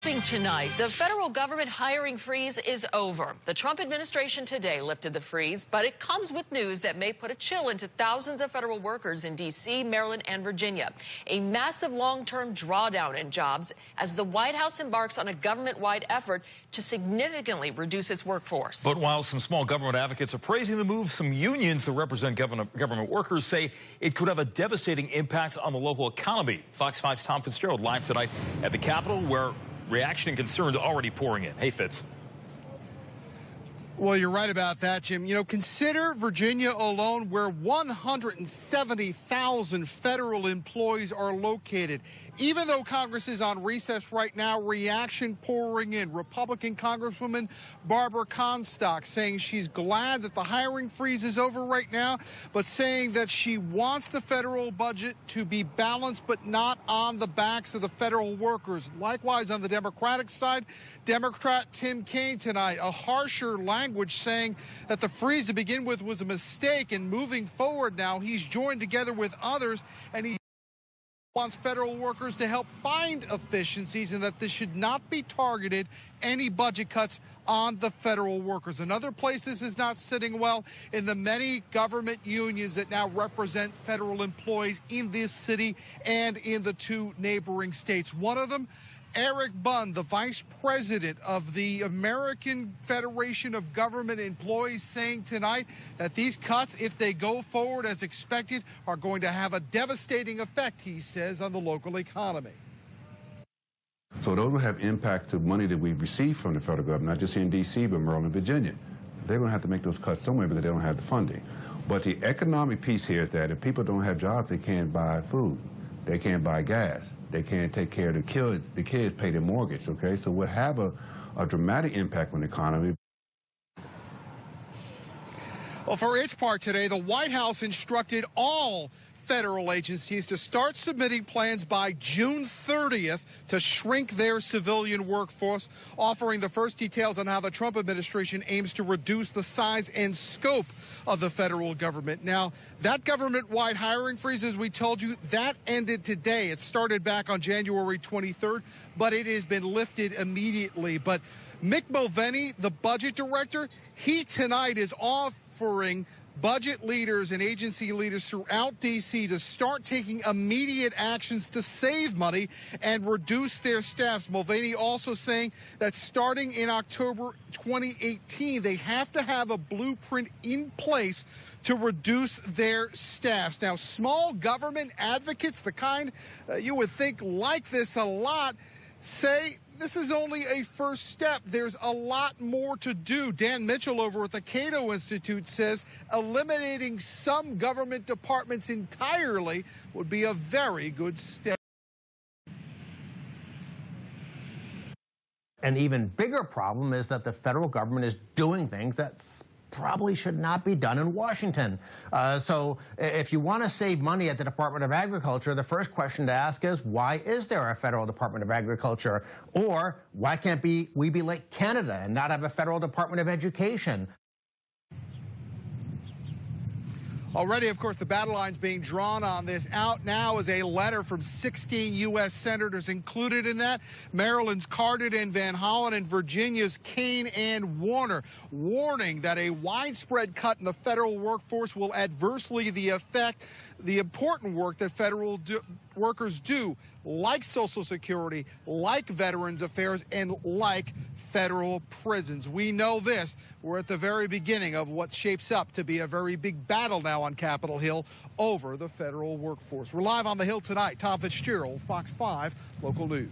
Tonight, the federal government hiring freeze is over. The Trump administration today lifted the freeze, but it comes with news that may put a chill into thousands of federal workers in D.C., Maryland, and Virginia. A massive long-term drawdown in jobs as the White House embarks on a government-wide effort to significantly reduce its workforce. But while some small government advocates are praising the move, some unions that represent government workers say it could have a devastating impact on the local economy. Fox 5's Tom Fitzgerald live tonight at the Capitol, where reaction and concern already pouring in. Hey, Fitz. Well, you're right about that, Jim. You know, consider Virginia alone, where 170,000 federal employees are located. Even though Congress is on recess right now, reaction pouring in. Republican Congresswoman Barbara Comstock saying she's glad that the hiring freeze is over right now, but saying that she wants the federal budget to be balanced, but not on the backs of the federal workers. Likewise, on the Democratic side, Democrat Tim Kaine tonight, a harsher language saying that the freeze to begin with was a mistake, and moving forward now, he's joined together with others, and he wants federal workers to help find efficiencies and that this should not be targeted any budget cuts on the federal workers. Another place this is not sitting well in the many government unions that now represent federal employees in this city and in the two neighboring states. One of them, Eric Bunn, the vice president of the American Federation of Government Employees, saying tonight that these cuts, if they go forward as expected, are going to have a devastating effect, he says, on the local economy. So those will have impact to money that we receive from the federal government, not just here in D.C., but Maryland and Virginia. They're going to have to make those cuts somewhere because they don't have the funding. But the economic piece here is that if people don't have jobs, they can't buy food. They can't buy gas. They can't take care of the kids. The kids pay their mortgage, okay? So we'll have a dramatic impact on the economy. Well, for its part today, the White House instructed all federal agencies to start submitting plans by June 30th to shrink their civilian workforce, offering the first details on how the Trump administration aims to reduce the size and scope of the federal government. Now, that government-wide hiring freeze, as we told you, that ended today. It started back on January 23rd, but it has been lifted immediately. But Mick Mulvaney, the budget director, he tonight is offering budget leaders and agency leaders throughout D.C. to start taking immediate actions to save money and reduce their staffs. Mulvaney also saying that starting in October 2018, they have to have a blueprint in place to reduce their staffs. Now, small government advocates, the kind you would think like this a lot, say this is only a first step. There's a lot more to do. Dan Mitchell over at the Cato Institute says eliminating some government departments entirely would be a very good step. An even bigger problem is that the federal government is doing things that probably should not be done in Washington. So if you want to save money at the Department of Agriculture, the first question to ask is, why is there a federal Department of Agriculture? Or why can't we be like Canada and not have a federal Department of Education? Already, of course, the battle line's being drawn on this. Out now is a letter from 16 U.S. senators. Included in that, Maryland's Cardin and Van Hollen and Virginia's Kaine and Warner, warning that a widespread cut in the federal workforce will adversely affect the important work that federal workers do, like Social Security, like Veterans Affairs, and like federal prisons. We know this. We're at the very beginning of what shapes up to be a very big battle now on Capitol Hill over the federal workforce. We're live on the Hill tonight. Tom Fitzgerald, Fox 5 Local News.